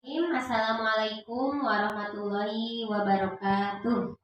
Assalamualaikum warahmatullahi wabarakatuh.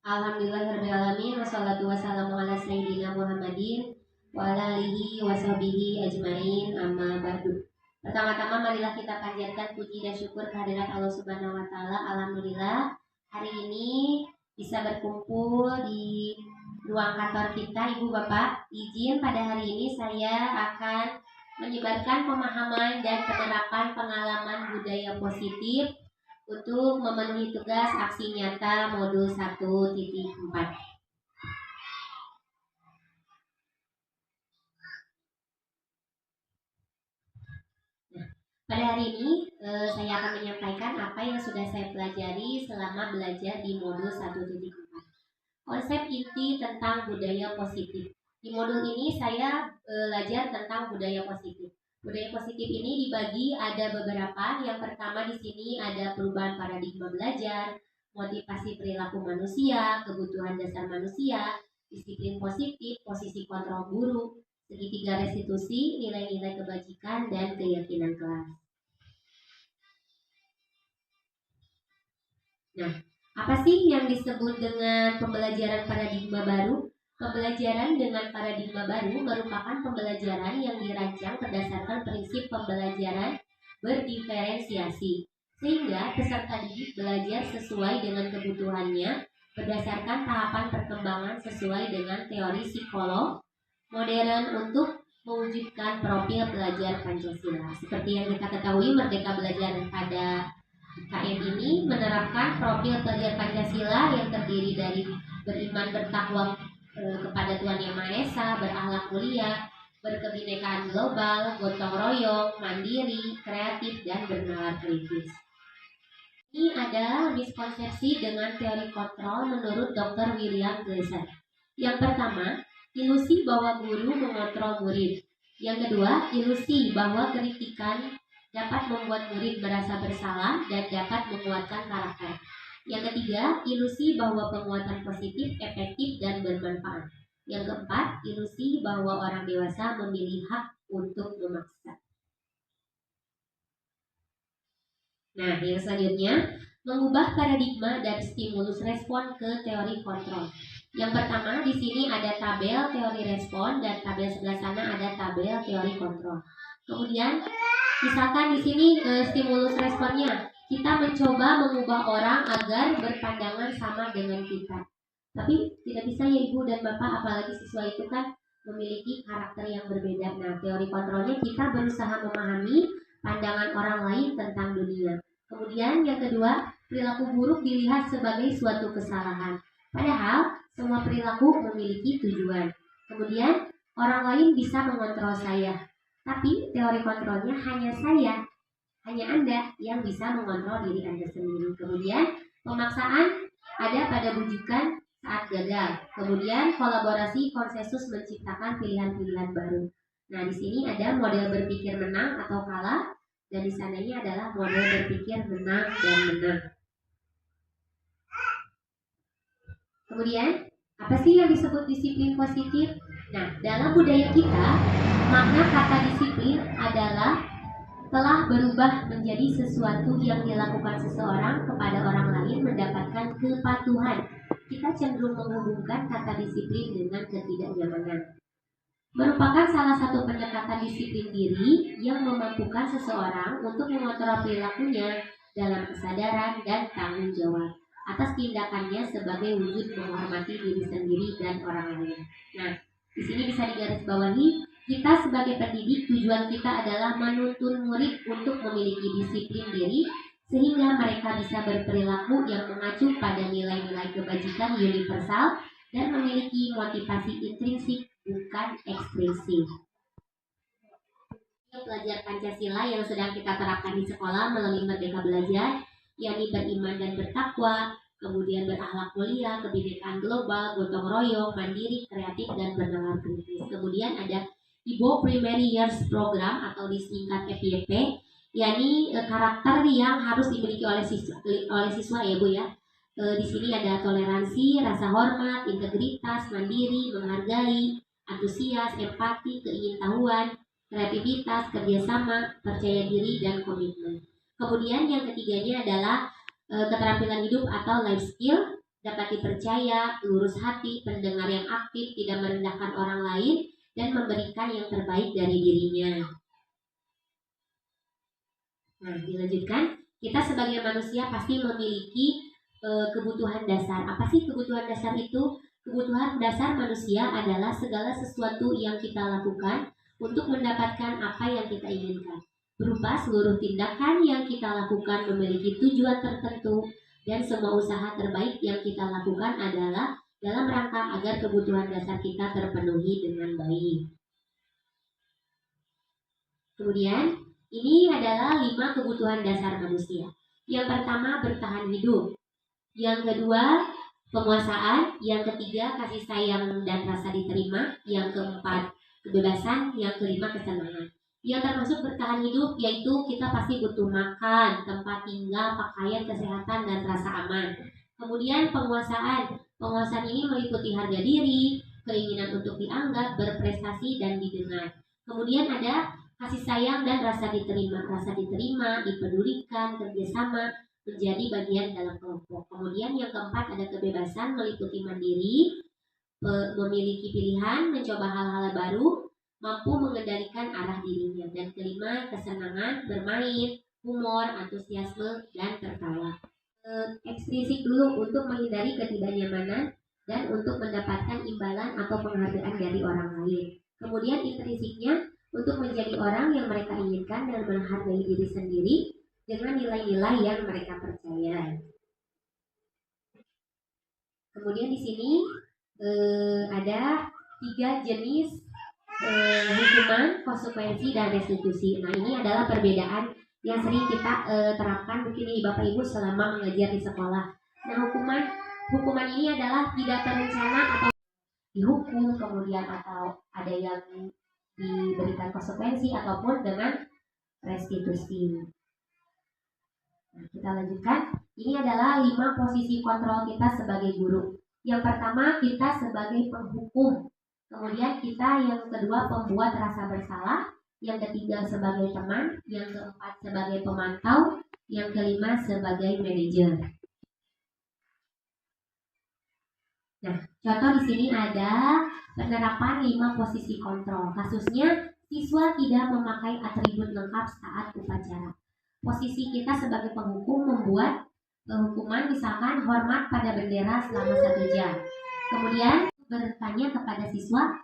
Alhamdulillahirrahmanirrahim. Wassalatu wassalamu ala sayyidina Muhammadin wa ala alihi washabihi ajmain, amma ba'du. Pertama-tama marilah kita panjatkan puji dan syukur kehadirat Allah Subhanahu wa taala. Alhamdulillah hari ini bisa berkumpul di ruang kantor kita. Ibu Bapak, izin pada hari ini saya akan menyebarkan pemahaman dan penerapan pengalaman budaya positif untuk memenuhi tugas aksi nyata modul 1.4. Pada hari ini saya akan menyampaikan apa yang sudah saya pelajari selama belajar di modul 1.4. Konsep inti tentang budaya positif. Di modul ini saya belajar tentang budaya positif. Budaya positif ini dibagi ada beberapa. Yang pertama di sini ada perubahan paradigma belajar, motivasi perilaku manusia, kebutuhan dasar manusia, disiplin positif, posisi kontrol guru, segitiga restitusi, nilai-nilai kebajikan, dan keyakinan kelas. Nah, apa sih yang disebut dengan pembelajaran paradigma baru? Pembelajaran dengan paradigma baru merupakan pembelajaran yang dirancang berdasarkan prinsip pembelajaran berdiferensiasi, sehingga peserta didik belajar sesuai dengan kebutuhannya berdasarkan tahapan perkembangan sesuai dengan teori psikolog modern untuk mewujudkan profil pelajar Pancasila. Seperti yang kita ketahui, Merdeka Belajar pada KM ini menerapkan profil pelajar Pancasila yang terdiri dari beriman bertakwa kepada Tuhan Yang Maha Esa, berakhlak mulia, berkebinekaan global, gotong royong, mandiri, kreatif, dan bernalar kritis. Ini ada miskonsepsi dengan teori kontrol menurut Dr. William Glasser. Yang pertama, ilusi bahwa guru mengontrol murid. Yang kedua, ilusi bahwa kritikan dapat membuat murid merasa bersalah dan dapat menguatkan karakter. Yang ketiga, ilusi bahwa penguatan positif, efektif, dan bermanfaat. Yang keempat, ilusi bahwa orang dewasa memilih hak untuk memaksa. Nah, yang selanjutnya, mengubah paradigma dari stimulus respon ke teori kontrol. Yang pertama, di sini ada tabel teori respon dan tabel sebelah sana ada tabel teori kontrol. Kemudian, misalkan di sini stimulus responnya, kita mencoba mengubah orang agar berpandangan sama dengan kita. Tapi tidak bisa ya Ibu dan Bapak, apalagi siswa itu kan memiliki karakter yang berbeda. Nah, teori kontrolnya kita berusaha memahami pandangan orang lain tentang dunia. Kemudian yang kedua, perilaku buruk dilihat sebagai suatu kesalahan. Padahal semua perilaku memiliki tujuan. Kemudian orang lain bisa mengontrol saya. Tapi teori kontrolnya hanya saya, hanya Anda yang bisa mengontrol diri Anda sendiri. Kemudian pemaksaan ada pada bujukan saat gagal. Kemudian kolaborasi konsensus menciptakan pilihan-pilihan baru. Nah, di sini ada model berpikir menang atau kalah, dan di sananya adalah model berpikir menang dan menang. Kemudian, apa sih yang disebut disiplin positif? Nah, dalam budaya kita, makna kata disiplin adalah telah berubah menjadi sesuatu yang dilakukan seseorang kepada orang lain mendapatkan kepatuhan. Kita cenderung menghubungkan kata disiplin dengan ketidaknyamanan. Merupakan salah satu pendekatan disiplin diri yang memampukan seseorang untuk mengontrol perilakunya dalam kesadaran dan tanggung jawab atas tindakannya sebagai wujud menghormati diri sendiri dan orang lain. Nah, di sini bisa digarisbawahi, kita sebagai pendidik tujuan kita adalah menuntun murid untuk memiliki disiplin diri sehingga mereka bisa berperilaku yang mengacu pada nilai-nilai kebajikan universal dan memiliki motivasi intrinsik bukan ekstrinsi. Pelajar Pancasila yang sedang kita terapkan di sekolah melalui Merdeka Belajar, yakni beriman dan bertakwa, kemudian berakhlak mulia, kebinekaan global, gotong royong, mandiri, kreatif, dan bernalar kritis. Kemudian ada IBO Primary Years Program atau disingkat PYP, yakni karakter yang harus dimiliki oleh siswa ya Bu ya. Di sini ada toleransi, rasa hormat, integritas, mandiri, menghargai, antusias, empati, keingintahuan, kreativitas, kerjasama, percaya diri, dan komitmen. Kemudian yang ketiganya adalah keterampilan hidup atau life skill, dapat dipercaya, lurus hati, pendengar yang aktif, tidak merendahkan orang lain, dan memberikan yang terbaik dari dirinya. Nah, dilanjutkan, kita sebagai manusia pasti memiliki kebutuhan dasar. Apa sih kebutuhan dasar itu? Kebutuhan dasar manusia adalah segala sesuatu yang kita lakukan untuk mendapatkan apa yang kita inginkan. Berupa seluruh tindakan yang kita lakukan memiliki tujuan tertentu, dan semua usaha terbaik yang kita lakukan adalah dalam rangka agar kebutuhan dasar kita terpenuhi dengan baik. Kemudian, ini adalah 5 kebutuhan dasar manusia. Yang pertama, bertahan hidup. Yang kedua, penguasaan. Yang ketiga, kasih sayang dan rasa diterima. Yang keempat, kebebasan. Yang kelima, kesenangan. Yang termasuk bertahan hidup yaitu kita pasti butuh makan, tempat tinggal, pakaian, kesehatan, dan rasa aman. Kemudian penguasaan. Penguasaan ini meliputi harga diri, keinginan untuk dianggap, berprestasi, dan didengar. Kemudian ada kasih sayang dan rasa diterima. Rasa diterima, dipedulikan, kerjasama, menjadi bagian dalam kelompok. Kemudian yang keempat ada kebebasan, meliputi mandiri, memiliki pilihan, mencoba hal-hal baru, mampu mengendalikan arah dirinya. Dan kelima, kesenangan, bermain, humor, antusiasme, dan tertawa. Ekstrinsik dulu untuk menghindari ketidaknyamanan dan untuk mendapatkan imbalan atau penghargaan dari orang lain. Kemudian intrinsiknya untuk menjadi orang yang mereka inginkan dan menghargai diri sendiri dengan nilai-nilai yang mereka percaya. Kemudian di sini ada 3 jenis hukuman, konsekuensi, dan restitusi. Nah, ini adalah perbedaan yang sering kita terapkan mungkin nih Bapak Ibu selama mengajar di sekolah. Nah, hukuman ini adalah tidak terencana atau dihukum, kemudian atau ada yang diberikan konsekuensi ataupun dengan restitusi. Nah, kita lanjutkan. Ini adalah 5 posisi kontrol kita sebagai guru. Yang pertama, kita sebagai penghukum. Kemudian kita yang kedua pembuat rasa bersalah, yang ketiga sebagai teman, yang keempat sebagai pemantau, yang kelima sebagai manajer. Nah, contoh di sini ada penerapan 5 posisi kontrol. Kasusnya, siswa tidak memakai atribut lengkap saat upacara. Posisi kita sebagai penghukum membuat hukuman misalkan hormat pada bendera selama 1 jam. Kemudian bertanya kepada siswa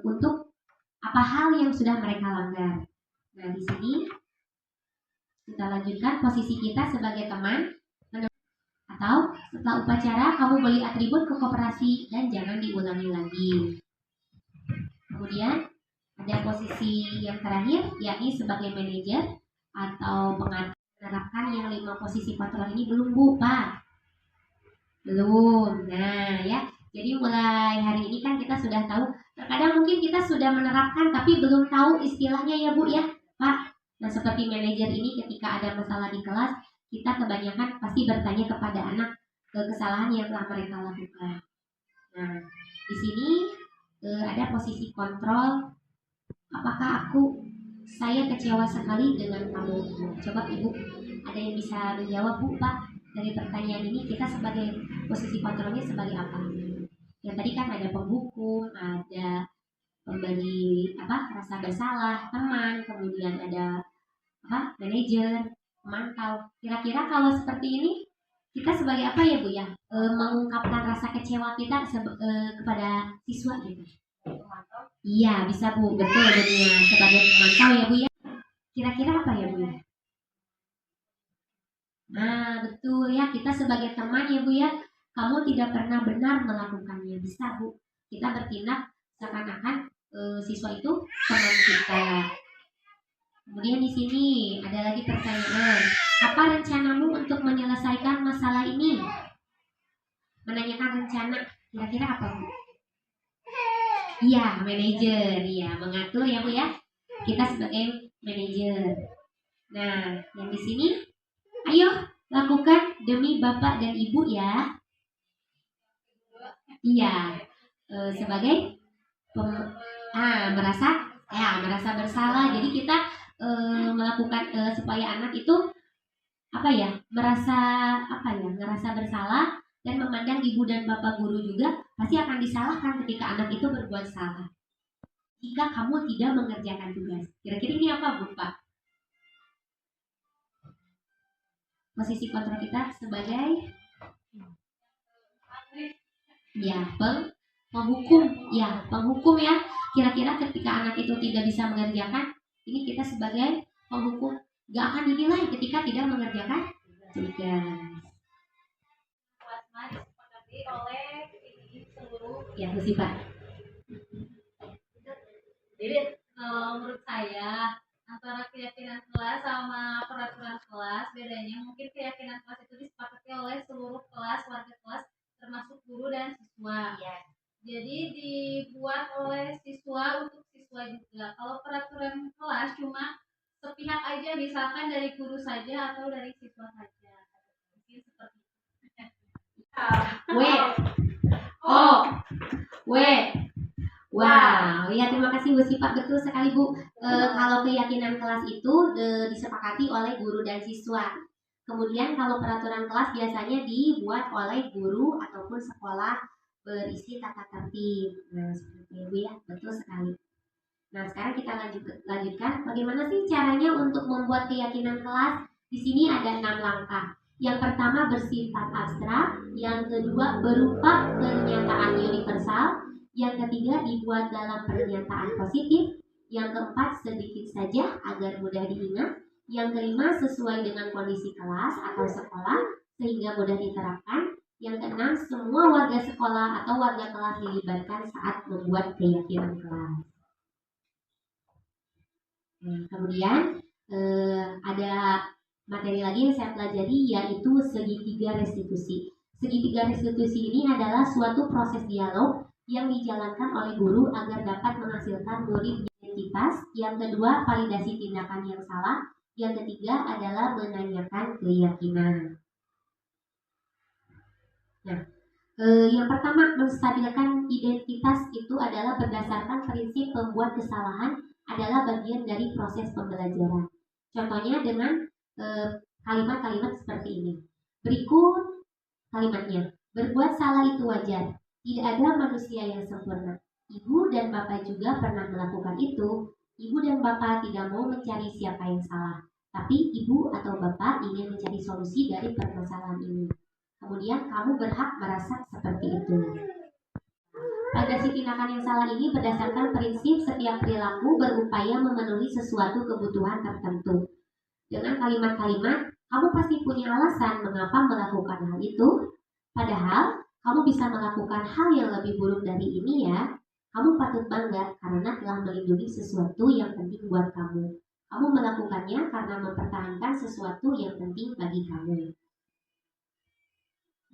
untuk apa hal yang sudah mereka langgar. Nah, di sini kita lanjutkan posisi kita sebagai teman, atau setelah upacara kamu beli atribut ke koperasi dan jangan diulangi lagi. Kemudian ada posisi yang terakhir yakni sebagai manajer atau pengatur. Menerapkan yang 5 posisi kontrol ini belum Bu, Pak? Belum. Nah, ya. Jadi mulai hari ini kan kita sudah tahu. Terkadang mungkin kita sudah menerapkan tapi belum tahu istilahnya ya Bu ya, Pak. Nah, seperti manajer ini ketika ada masalah di kelas, kita kebanyakan pasti bertanya kepada anak kesalahan yang telah mereka lakukan. Nah, di sini ada posisi kontrol. Apakah saya kecewa sekali dengan kamu? Coba Ibu, ada yang bisa menjawab Bu, Pak? Dari pertanyaan ini kita sebagai posisi kontrolnya sebagai apa? Yang tadi kan ada penghukum, ada pemberi rasa bersalah, teman, kemudian ada manajer, pemantau. Kira-kira kalau seperti ini kita sebagai apa ya Bu ya? Mengungkapkan rasa kecewa kita kepada siswa gitu. Iya bisa Bu, betul betul sebagai pemantau ya Bu ya. Kira-kira apa ya Bu ya? Nah betul ya, kita sebagai teman ya Bu ya, kamu tidak pernah benar melakukannya. Bisa Bu, kita bertindak seakan-akan siswa itu teman kita. Kemudian di sini ada lagi pertanyaan, apa rencanamu untuk menyelesaikan masalah ini? Menanyakan rencana, kira-kira apa Bu? Iya, manajer, iya, mengatur ya Bu ya. Kita sebagai manajer. Nah, yang di sini, ayo lakukan demi Bapak dan Ibu ya. Iya, sebagai merasa ya Ya, merasa bersalah. Jadi kita melakukan supaya anak itu merasa bersalah dan memandang ibu dan bapak guru juga pasti akan disalahkan ketika anak itu berbuat salah. Jika kamu tidak mengerjakan tugas. Kira-kira ini apa, Bu, Pak? Posisi kontrol kita sebagai penghukum ya. Kira-kira ketika anak itu tidak bisa mengerjakan, ini kita sebagai penghukum gak akan dinilai ketika tidak mengerjakan tugas. Oleh seluruh bersifat. Jadi menurut saya antara keyakinan kelas sama peraturan kelas, bedanya mungkin keyakinan kelas itu disepakati oleh seluruh kelas, warga kelas, termasuk guru dan siswa. Jadi dibuat oleh siswa untuk siswa juga. Kalau peraturan kelas cuma sepihak aja, misalkan dari guru saja atau dari siswa saja. Mungkin seperti itu. Wow, ya terima kasih Bu Sipa, betul sekali Bu. Kalau keyakinan kelas itu disepakati oleh guru dan siswa. Kemudian kalau peraturan kelas biasanya dibuat oleh guru ataupun sekolah berisi tata tertib. Nah, seperti itu ya, betul sekali. Nah, sekarang kita lanjutkan bagaimana sih caranya untuk membuat keyakinan kelas. Di sini ada 6 langkah. Yang pertama bersifat abstrak, yang kedua berupa pernyataan universal, yang ketiga dibuat dalam pernyataan positif, yang keempat sedikit saja agar mudah diingat, yang kelima sesuai dengan kondisi kelas atau sekolah sehingga mudah diterapkan, yang keenam semua warga sekolah atau warga kelas dilibatkan saat membuat keyakinan kelas. Kemudian ada materi lagi yang saya pelajari, yaitu segitiga restitusi. Segitiga restitusi ini adalah suatu proses dialog yang dijalankan oleh guru agar dapat menghasilkan murid identitas. Yang kedua, validasi tindakan yang salah. Yang ketiga adalah menanyakan keyakinan. Nah, yang pertama, menstabilkan identitas itu adalah berdasarkan prinsip pembuat kesalahan adalah bagian dari proses pembelajaran. Contohnya dengan kalimat-kalimat seperti ini. Berikut kalimatnya. Berbuat salah itu wajar. Tidak ada manusia yang sempurna. Ibu dan bapak juga pernah melakukan itu. Ibu dan bapak tidak mau mencari siapa yang salah, tapi ibu atau bapak ingin mencari solusi dari permasalahan ini. Kemudian kamu berhak merasa seperti itu. Validasi tindakan yang salah ini berdasarkan prinsip setiap perilaku berupaya memenuhi sesuatu kebutuhan tertentu. Dengan kalimat-kalimat, kamu pasti punya alasan mengapa melakukan hal itu. Padahal, kamu bisa melakukan hal yang lebih buruk dari ini ya. Kamu patut bangga karena telah melindungi sesuatu yang penting buat kamu. Kamu melakukannya karena mempertahankan sesuatu yang penting bagi kamu.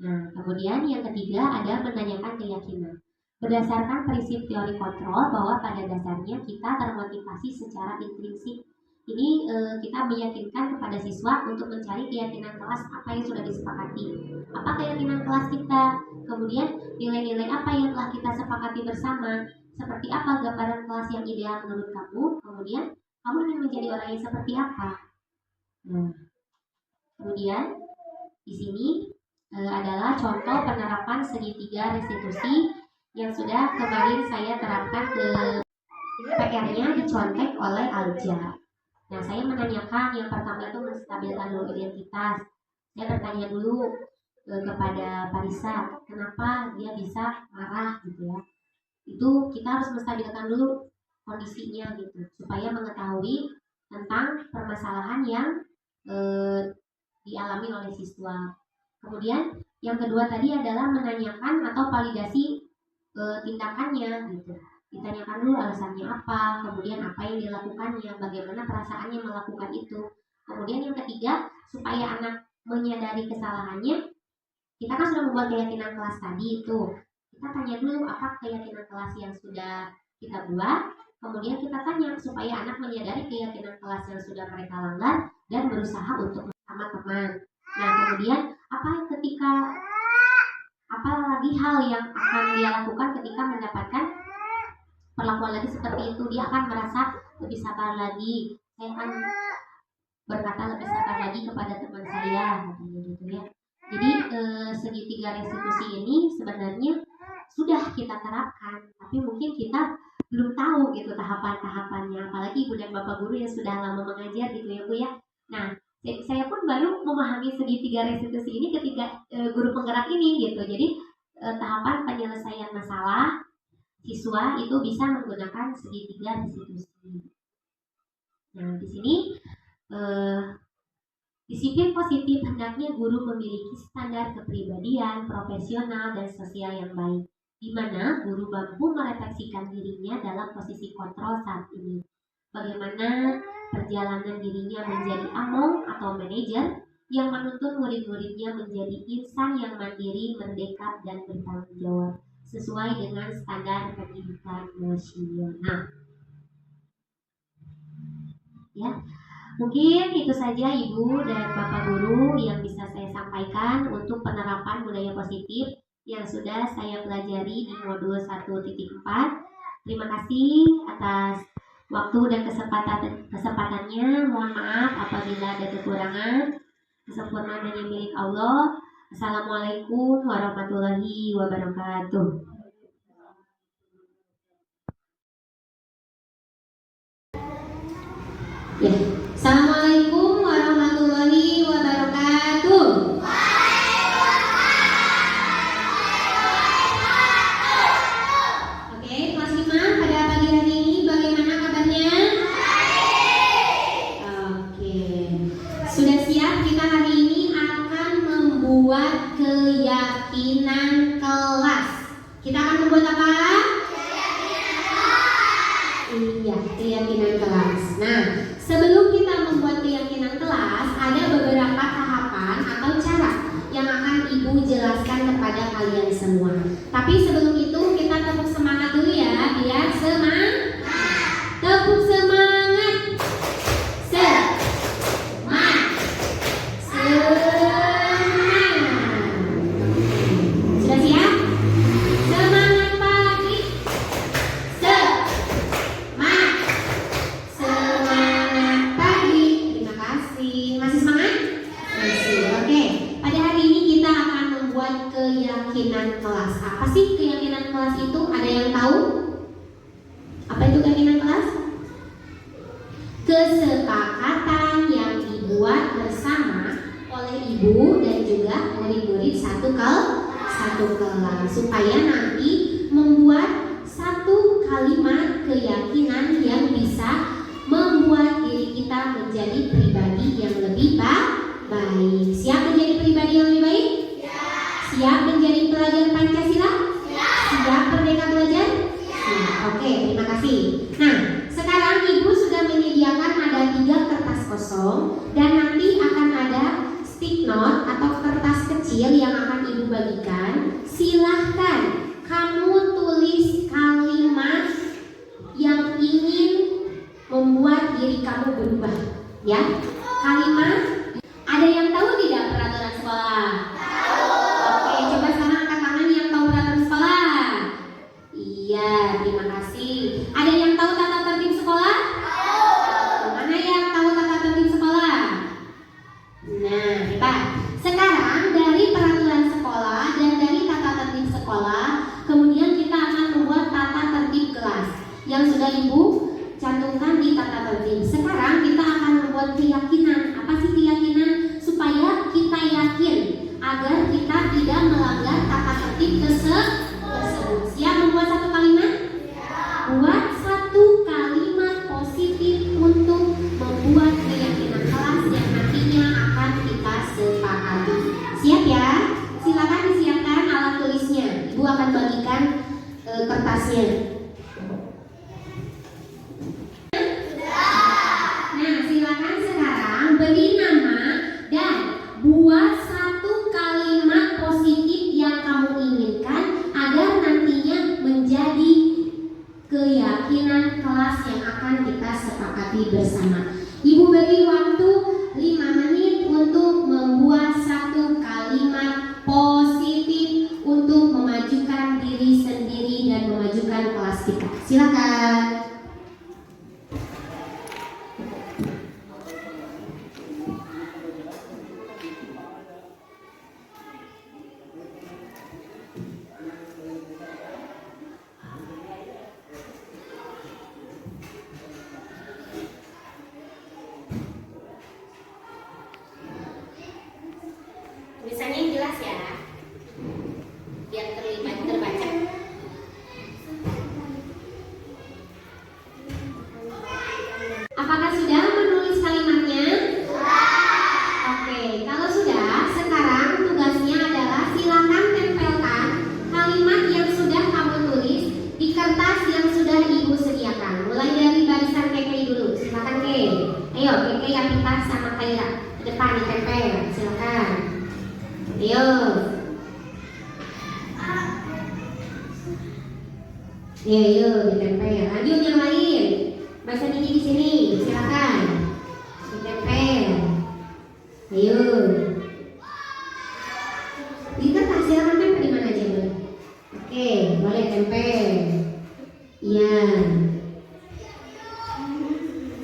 Nah, kemudian yang ketiga ada menanyakan keyakinan. Berdasarkan prinsip teori kontrol bahwa pada dasarnya kita termotivasi secara intrinsik. Ini kita meyakinkan kepada siswa untuk mencari keyakinan kelas apa yang sudah disepakati. Apa keyakinan kelas kita? Kemudian nilai-nilai apa yang telah kita sepakati bersama? Seperti apa gambaran kelas yang ideal menurut kamu? Kemudian kamu ingin menjadi orang yang seperti apa? Nah, kemudian di sini adalah contoh penerapan segitiga restitusi yang sudah kemarin saya terapkan ke PR-nya dicontek oleh Alja. Nah, saya menanyakan yang pertama itu menstabilkan dulu identitas. Saya bertanya dulu kepada Parisa, kenapa dia bisa marah gitu ya. Itu kita harus menstabilkan dulu kondisinya gitu, supaya mengetahui tentang permasalahan yang dialami oleh siswa. Kemudian yang kedua tadi adalah menanyakan atau validasi tindakannya gitu. Ditanyakan dulu alasannya apa, kemudian apa yang dilakukannya, bagaimana perasaannya melakukan itu. Kemudian yang ketiga, supaya anak menyadari kesalahannya, kita kan sudah membuat keyakinan kelas tadi itu. Kita tanya dulu apa keyakinan kelas yang sudah kita buat, kemudian kita tanya supaya anak menyadari keyakinan kelas yang sudah mereka langgar dan berusaha untuk bersama teman. Nah, kemudian apa lagi hal yang akan dia lakukan ketika mendapatkan perlakuan lagi seperti itu, dia akan merasa lebih sabar lagi. Saya akan berkata lebih sabar lagi kepada teman saya, katanya gitu ya. Jadi segitiga restitusi ini sebenarnya sudah kita terapkan, tapi mungkin kita belum tahu gitu tahapan-tahapannya. Apalagi ibu dan bapak guru yang sudah lama mengajar gitu ya Bu ya. Nah, saya pun baru memahami segitiga restitusi ini ketika guru penggerak ini gitu. Jadi tahapan penyelesaian masalah siswa itu bisa menggunakan segitiga restitusi. Nah, di sini disiplin positif hendaknya guru memiliki standar kepribadian, profesional, dan sosial yang baik, di mana guru mampu merefleksikan dirinya dalam posisi kontrol saat ini. Bagaimana perjalanan dirinya menjadi among atau manajer yang menuntun murid-muridnya menjadi insan yang mandiri, merdeka, dan bertanggung jawab sesuai dengan standar pendidikan nasional. Ya, mungkin itu saja Ibu dan Bapak Guru yang bisa saya sampaikan untuk penerapan budaya positif yang sudah saya pelajari di modul 1.4. Terima kasih atas waktu dan kesempatannya. Mohon maaf apabila ada kekurangan. Kesempurnaan hanya milik Allah. Assalamualaikum warahmatullahi wabarakatuh. Ya. Assalamualaikum warahmatullahi wabarakatuh. Oke, kelas 5 pada pagi hari ini bagaimana kabarnya? Oke. Sudah siap? Kita hari ini akan membuat keyakinan kelas. Kita akan membuat apa? Iya, keyakinan kelas. Nah, sebelum kita membuat keyakinan kelas, ada beberapa tahapan atau cara yang akan Ibu jelaskan kepada kalian semua. Tapi sebelum itu kita tepuk semangat dulu ya, biar semangat. Tepuk semangat. Semangat. Semangat. Sudah siap? Semangat pagi. Semangat pagi. Terima kasih. Masih semangat? Masih. Oke. Pada hari ini kita akan membuat keyakinan kelas. Apa sih keyakinan kelas itu? Ada yang tahu? Apa itu keyakinan kelas? Kesepakatan yang dibuat bersama oleh ibu dan juga murid-murid satu kelas supaya nanti membuat satu kalimat keyakinan yang bisa membuat diri kita menjadi pribadi yang lebih baik. Siap menjadi pribadi yang lebih baik? Ya. Siap menjadi pelajar Pancasila? Ya. Siap merdeka belajar? Ya. Oke, terima kasih. Nah, sekarang Ibu sudah menyediakan ada 3 kertas kosong dan nanti akan ada stick note atau kertas kecil yang akan Ibu bagikan. Silahkan kamu tulis kalimat yang ingin membuat diri kamu berubah, ya. Kalimat. Ada yang tahu tidak peraturan sekolah? Tahu. Oke, coba sekarang angkat tangan yang tahu peraturan sekolah. Iya, terima kasih. Ada yang tahu tata tertib sekolah? Tahu. Mana yang tahu tata tertib sekolah? Nah, hebat. Sekarang dari peraturan sekolah dan dari tata tertib sekolah, kemudian kita akan membuat tata tertib kelas yang sudah Ibu cantumkan di tata tertib. Sekarang kita akan membuat keyakinan. Apa sih keyakinan? Supaya kita yakin agar kita tidak melanggar tata tertib tersebut. Siap membuat satu kalimat? Buat satu kalimat positif untuk membuat keyakinan kelas yang nantinya akan kita sepakati. Siap ya? Silakan disiapkan alat tulisnya. Ibu akan bagikan kertasnya. Nah, silakan sekarang beri nama dan buat satu kalimat positif yang kamu inginkan agar nantinya menjadi keyakinan kelas yang akan kita sepakati bersama. Ibu beri waktu 5 menit untuk membuat satu kalimat positif untuk memajukan diri sendiri dan memajukan kelas kita. Silakan. sama Kaila. Ke depan ditempel, silakan. Ayo. Ayo ditempel. Lanjut yang lain. Bahasa Nini di sini, silakan. Ditempel. Ayo. Di kertas silakan tempel di mana aja boleh. Oke, boleh tempel. Iya.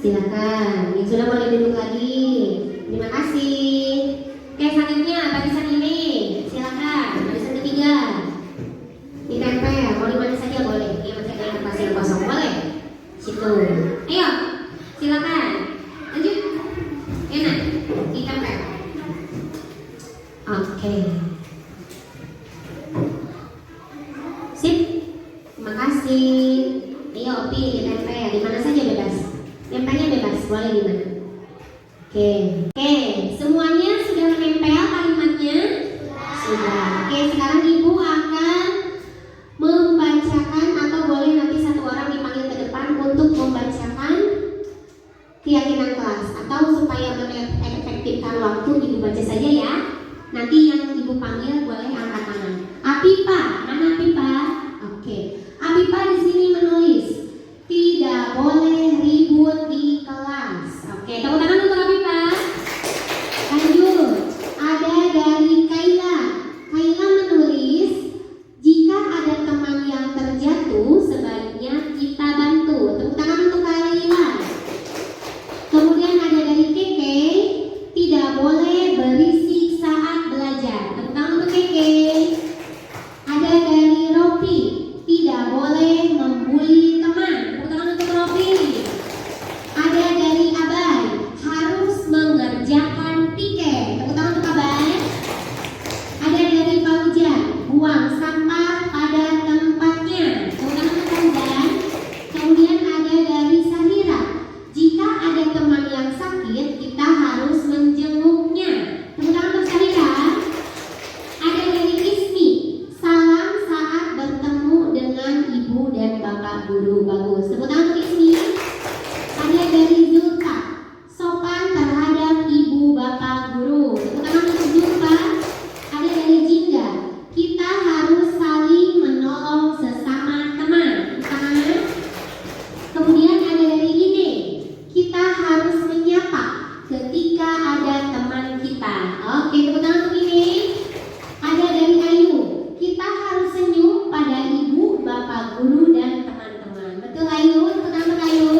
Silakan. Yang sudah boleh duduk lagi. Terima kasih. Oke, selanjutnya barisan ini. Silakan. Barisan ketiga. Ditempel. Mau di mana saja boleh. Yang masih ada kertas yang kosong boleh. Situ. Ayo. Silakan. Lanjut. Enak. Ditempel. Oke. Sip. Terima kasih. Ayo, Opi ditempel. Di mana saja bebas. Nempelnya bebas, boleh di mana? Oke, semuanya sudah menempel kalimatnya? Sudah. Oke, sekarang Ibu akan membacakan atau boleh nanti satu orang dipanggil ke depan untuk membacakan keyakinan kelas atau supaya mengefektifkan waktu Ibu baca saja ya. Nanti yang Ibu panggil boleh angkat tangan. Apipa, mana Apipa? Oke, Apipa di sini menulis tidak boleh ribut di kelas. Oke, tepuk tangan untuk Apipa. Lanjut, ada dari Kaila. Kaila menulis jika ada teman yang terjatuh sebaiknya kita bantu. Tepuk tangan untuk Kaila. Kemudian ada dari Keke, tidak boleh berisik saat belajar. Tepuk tangan untuk Keke. Ada dari Ropi, tidak boleh membuli teman. Tepuk tangan untuk Ropi. Ada dari Abai, harus mengerjakan piket. Tepuk tangan untuk Abai. Ada dari Paujan, buang sampah pada tempatnya. Tepuk tangan untuk Paujan. Kemudian ada dari Sahira, jika ada teman yang sakit kita harus menjenguknya. Tepuk tangan untuk Sahira. Ada dari Ismi, salam saat bertemu dengan ibu dan bapak guru. Bagus. Tepuk tangan untuk Ismi. Ada dari Zulfa, sopan terhadap ibu bapak guru. Tepuk tangan untuk Zulfa. Ada dari Jinda, kita harus saling menolong sesama teman. Tepuk tangan. Kemudian ada dari Ine, kita harus menyapa ketika ada teman kita. Oke, tepuk tangan untuk Ine. Ada dari Ayu, kita harus senyum pada ibu, bapak guru dan teman-teman. Betul Ayu? Tepuk tangan untuk Ayu.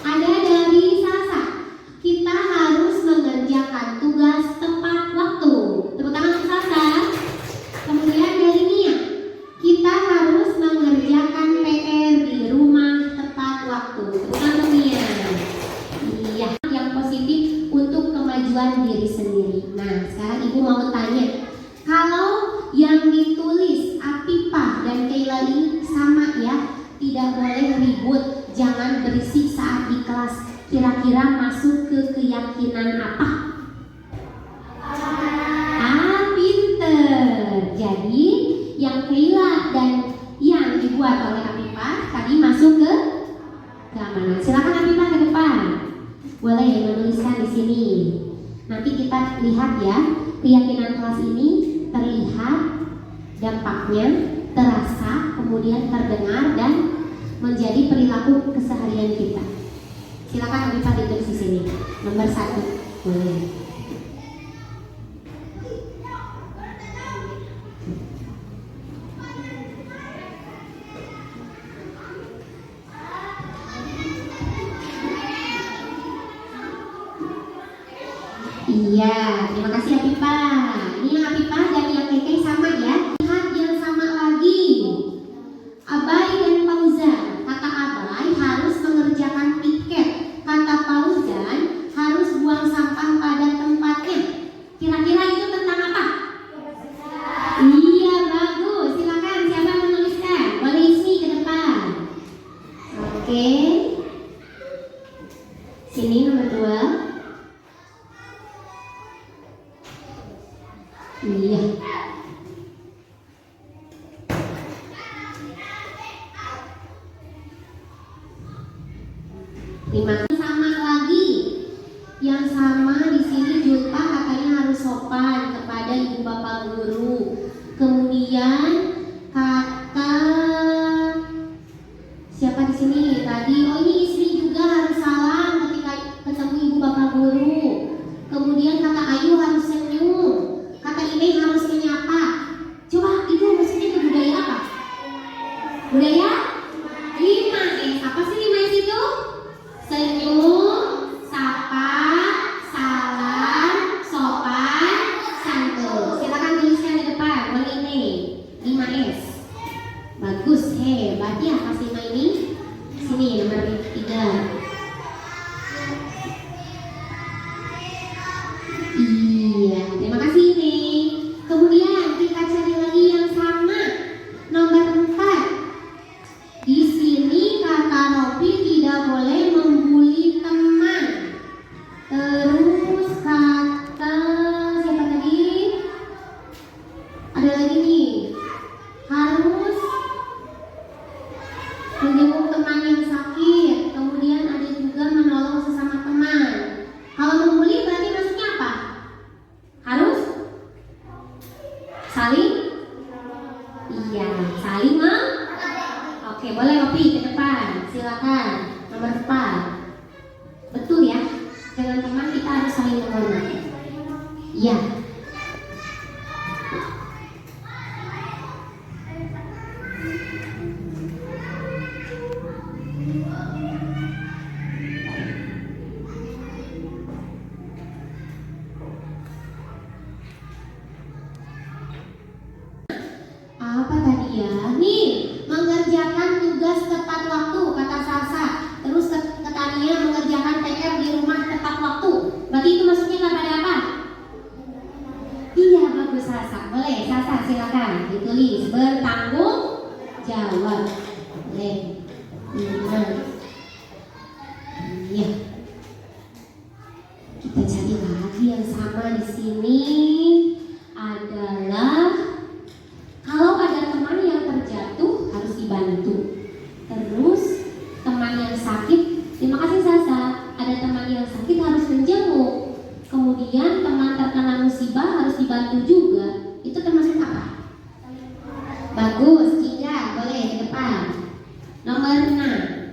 Ada dari Sasa, kita harus mengerjakan tugas tepat waktu. Tepuk tangan untuk Sasa. Kemudian dari Nia, kita harus mengerjakan PR di rumah tepat waktu. Tepuk tangan untuk Nia. Iya, yang positif untuk kemajuan diri sendiri. Nah, sekarang Ibu mau tanya, kalau yang ditulis Apipa dan Kaila ini sama ya, tidak boleh ribut, jangan berisik saat di kelas. Kira-kira masuk ke keyakinan apa? Pinter. Jadi yang Kaila dan yang dibuat oleh Apipa tadi masuk ke keamanan. Silakan Apipa ke depan. Boleh menuliskan di sini. Nanti kita lihat ya, keyakinan kelas ini terlihat dampaknya, terasa, kemudian terdengar dan menjadi perilaku keseharian kita. Silakan Apipa ditulis di sini. Nomor 1. Boleh. Iya, terima kasih Apipa. Ini yang Apipa dan yang Keke sama ya. Lihat yang sama lagi. Abai dan Fauzan. Kata Abai harus mengerjakan piket. Kata Fauzan harus buang sampah pada tempatnya. Kira-kira itu tentang apa? Iya, bagus. Silakan siapa yang menuliskan? Boleh Ismi ke depan. Oke. Sini nomor 2. Iya. Terima kasih. Sama lagi. Yang sama di sini Julpa katanya harus sopan kepada ibu bapak guru. Kemudian kata siapa di sini tadi? Oh, ini istri juga harus salam ketika ketemu ibu bapak guru. Kemudian kata Ayu harus senyum. Kata Ine harus menyapa. Coba itu maksudnya ke budaya apa? Budaya 5S. Apa sih 5S itu? Senyum, sapa, salam, sopan, santun. Silakan tuliskan di depan. Wali ini 5S. Bagus, hebat ya Kak Sima ini. Sini nomor 3. Iya, terima kasih nih. Kemudian kita cari lagi yang sama. Nomor 4. Di sini kata Robi tidak boleh membuli teman. Terus kata siapa tadi? Ada lagi nih. Harus menjenguk teman yang sakit. Kemudian ada juga menolong sesama teman. Kalau membuli berarti maksudnya apa? Harus saling? Iya, saling Oke, boleh Robi ke depan. Silakan. Nomor 4. Betul ya? Dengan teman kita harus saling menghormati. Iya. Apa tadi ya? Nih, mengerjakan tugas tepat waktu kata Sasa. Terus katanya mengerjakan PR di rumah tepat waktu. Berarti itu maksudnya kepada apa? Iya, bagus Sasa. Boleh, Sasa silakan ditulis bertanggung jawab. Boleh. Iya. Kita cari lagi yang sama di sini adalah kalau ada teman yang terjatuh harus dibantu. Terus teman yang sakit, terima kasih Sasa. Ada teman yang sakit harus menjenguk. Kemudian teman terkena musibah harus dibantu juga. Itu termasuk apa? Bagus, 3. Boleh ke depan. Nomor 6.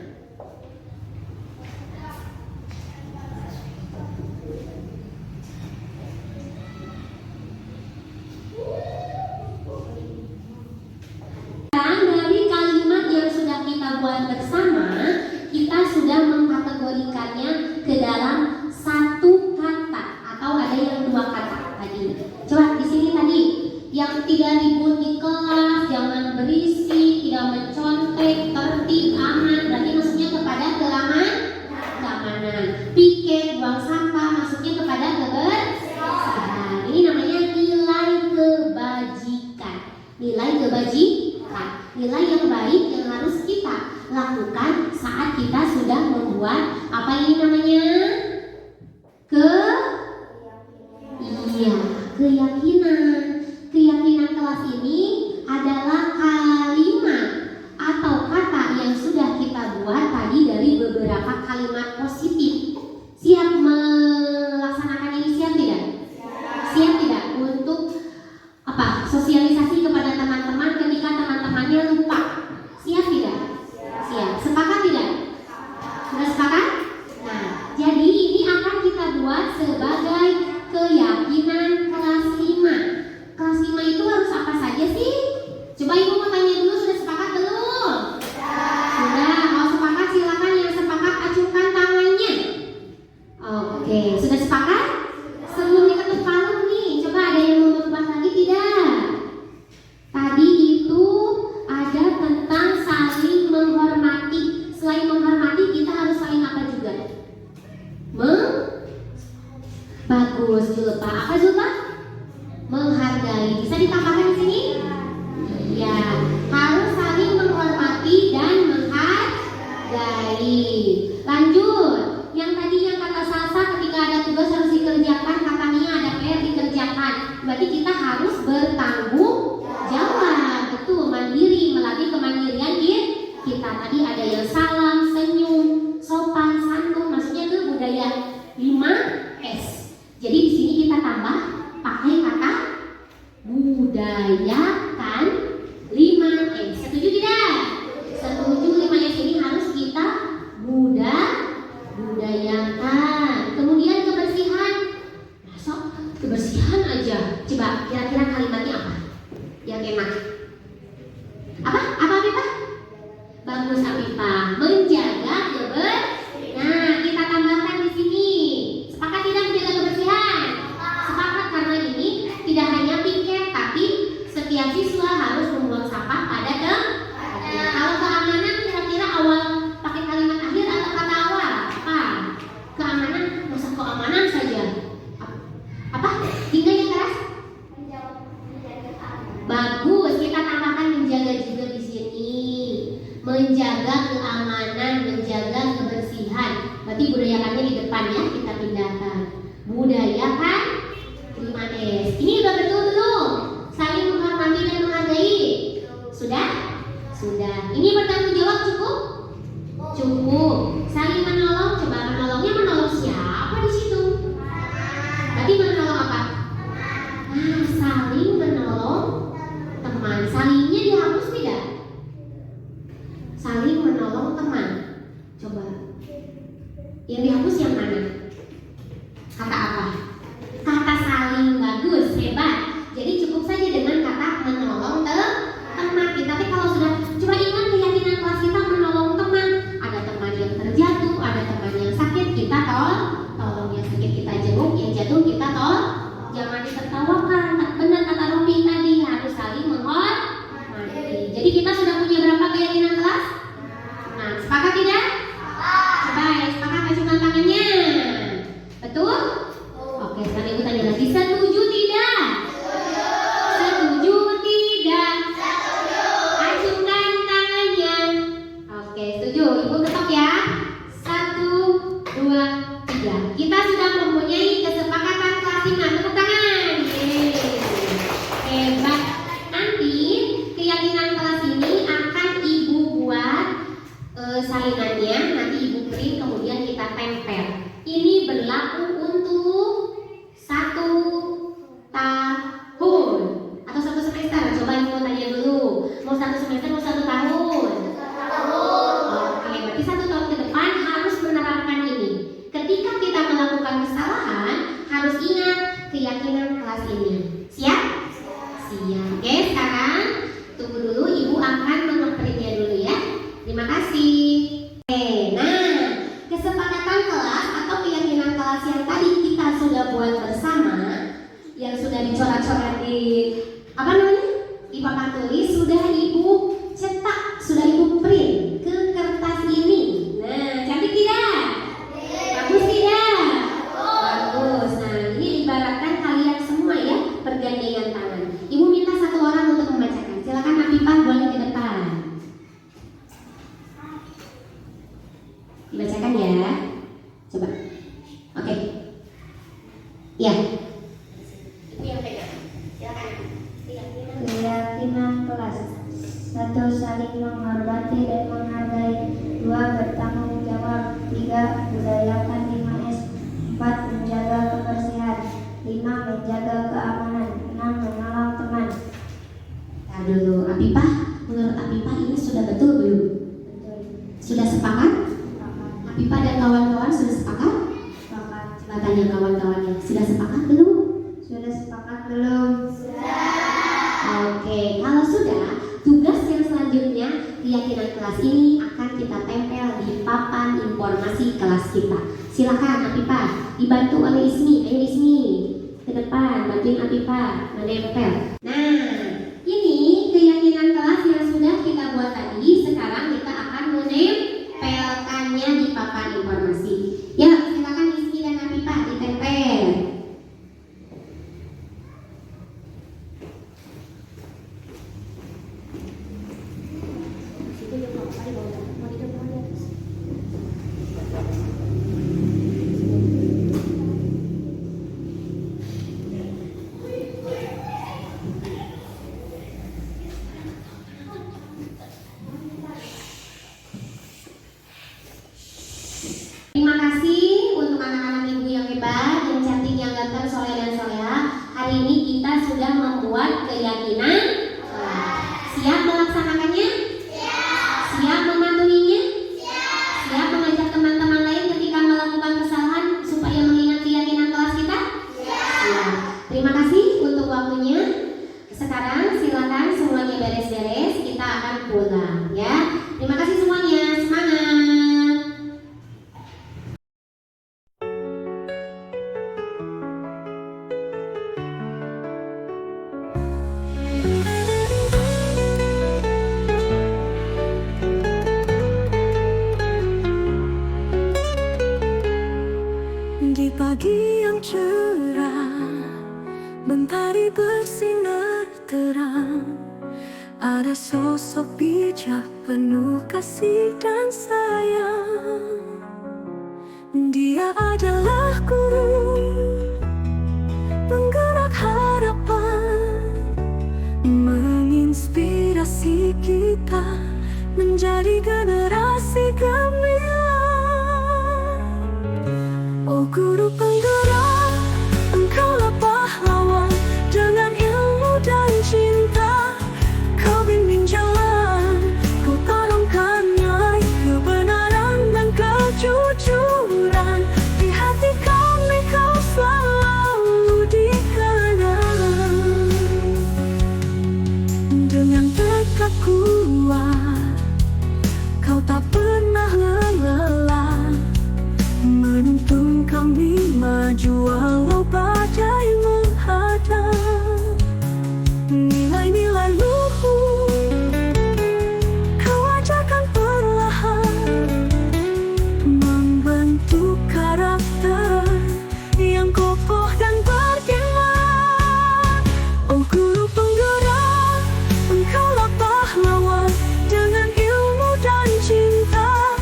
Dari kalimat yang sudah kita buat bersama, kita sudah mengkategorikannya ke dalam satu kata atau ada yang 2 kata tadi. Coba di sini tadi yang tidak ribut di kelas, jangan berisik, tidak mencontek, tertib, aman. Berarti maksudnya kepada keamanan. Piket, buang sampah, maksudnya kepada kebersihan. Ini namanya nilai kebajikan. Nilai kebajikan. Nilai yang baik yang harus kita lakukan saat kita sudah membuat apa ini namanya? Keyakinan. Keyakinan kelas ini adalah kalimat atau kata yang sudah kita buat tadi dari beberapa kalimat positif. Siap melaksanakan ini? Siap tidak? Siap tidak? Untuk apa? Sosialisasi kepada teman-teman ketika teman-temannya lupa. Siap tidak? Siap. Sepakat tidak? Sudah sepakat? Nah, jadi ini akan kita buat sebagai keyakinan kelas 5. Kelas 5 itu harus apa saja sih? Coba Ibu mau tanya dulu, sudah sepakat belum? Sudah. Kalau sepakat silakan, yang sepakat acungkan tangannya. Oke, sudah sepakat? Sebelum diketuk palu nih, coba ada yang mau berubah lagi tidak? Tadi itu ada tentang saling menghormati. Selain menghormati, kita harus saling apa juga? Bagus Julpa. Apa Julpa? Menghargai. Bisa ditambahkan di sini? Iya. Harus saling menghormati dan menghargai. Lanjut. Yang tadi yang kata Salsa ketika ada tugas harus dikerjakan, kata Nia ada PR dikerjakan. Berarti kita harus bertanggung jawab. Betul, mandiri, melatih kemandirian kita. Tadi ada yang salam, senyum, sopan, santun. Maksudnya itu budaya 5 menjaga keamanan, menjaga kebersihan. Berarti budayakannya di depan ya, kita pindahkan. Budayakan 5S. Ini udah betul belum? Saling menghormati dan menghargai. Sudah? Sudah. Ini bertanggung jawab cukup? Cukup. Saling menolong, coba menolongnya menolong siapa di situ? Berarti menolong apa? Nah, saling menolong teman. Salingnya dihapus tidak? Saling menolong teman. Coba. Yang dihapus yang mana? Kata apa? Kata saling. Bagus, hebat. Jadi cukup saja dengan kata menolong teman kita. Tapi kalau sudah, coba ingat keyakinan kelas kita menolong teman. Ada teman yang terjatuh, ada teman yang sakit, kita tolong. Yang sakit kita jenguk, yang jatuh kita tolong. Jangan ditertawakan. Benar kata Robi tadi, harus saling menghormati. Jadi kita sudah punya berapa keyakinan kelas? Nah, sepakat tidak? Coba ya, sepakat ajukan tangannya. Betul? Oke, sekarang ibu tanya lagi, setuju tidak? Setuju tidak? Ajukan tangannya. Oke, setuju. Ibu ketok ya. 1, 2, 3. Kita sudah mempunyai kesepakatan kelas 5. Tepuk tangan. Hebat. Nanti keyakinan kelas ini akan ibu buat salinannya. Nanti ibu print, kemudian kita tempel. Ini berlaku untuk 1 tahun atau 1 semester. Coba ibu tanya dulu. Mau 1 semester, mau 1 tahun? Oke, berarti 1 tahun ke depan harus menerapkan ini. Ketika kita melakukan kesalahan, harus ingat keyakinan kelas ini. Siap? Siap. Oke, sekarang tunggu dulu, ibu akan mengeprintnya dulu ya. Terima kasih. Oke, nah, kesepakatan kelas atau keyakinan kelas yang tadi kita sudah buat bersama, yang sudah dicoret-coret di apa namanya? Di papan tulis, sudah ibu cetak, sudah ibu print ke kertas ini. Nah, cantik tidak? Bagus tidak? Bagus. Nah, ini ibaratkan kalian semua ya, bergandengan tangan. Ibu minta 1 orang untuk membacakan. Silakan Afifah, boleh ke depan. Dibacakan ya. Coba. Oke. Ya. Itu yang pegang. Silakan. Keyakinan kelas. 1. Saling menghormati dan menghargai. 2. Bertanggung jawab. 3. Budayakan 5S. 4. Menjaga kebersihan. 5. Menjaga keamanan. 6. Menolong teman. Nah dulu, Afifah, menurut Afifah ini sudah betul belum? Betul. Sudah sepakat? Sepakat. Afifah dan kawan-kawan sudah sepakat? Sepakat. Coba tanya kawan-kawannya, sudah sepakat belum? Sudah sepakat belum? Oke, kalau sudah, tugas yang selanjutnya keyakinan kelas ini akan kita tempel di papan informasi kelas kita. Silakan Afifah, dibantu oleh Ismi. Ayo Ismi, ke depan, bantuin Afifah menempel. Nah, ini keyakinan kelas yang sudah kita buat tadi. Sekarang kita akan menempelkannya di papan informasi. Ya, silakan Ismi dan Afifah ditempel. Terima kasih untuk anak-anak ibu yang hebat, yang cantik, yang ganteng, soleh dan soleha. Hari ini kita sudah membuat keyakinan kelas. Siap melaksanakannya? Siap mematuhinya? Siap mengajak teman-teman lain ketika melakukan kesalahan supaya mengingat keyakinan kelas kita? Siap. Terima kasih untuk waktunya. Sekarang silakan semuanya beres-beres, kita akan pulang ya. Terima kasih semuanya, semangat. Di pagi yang cerah, mentari bersinar terang, ada sosok bijak penuh kasih dan sayang. Dia adalah guru, penggerak harapan, menginspirasi kita menjadi generasi gemilang. Oh guru penggerak, engkaulah pahlawan, dengan ilmu dan cinta kau bimbing jalan, kau tanamkan nilai kebenaran dan kejujuran. Di hati kami kau selalu dikenang. Dengan tekad kuat kau tak pernah lelah, menuntun kami maju walau badai menghadang. Nilai-nilai luhur kau ajarkan perlahan, membentuk karakter yang kokoh dan bergema. Oh guru penggerak, engkaulah pahlawan, dengan ilmu dan cinta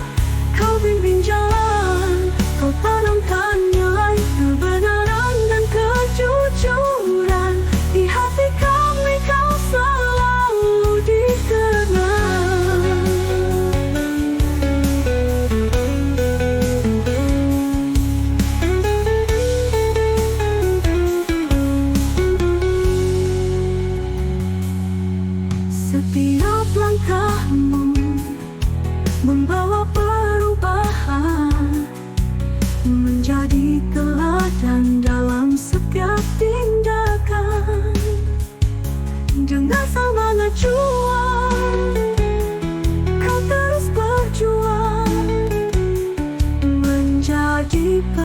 kau bimbing jalan, kau tanamkan nilai kebenaran dan kejujuran. Di hati kami kau selalu dikenang. Setiap langkahmu membawa perubahan, menjadi teladan dalam setiap tindakan. Dengan semangat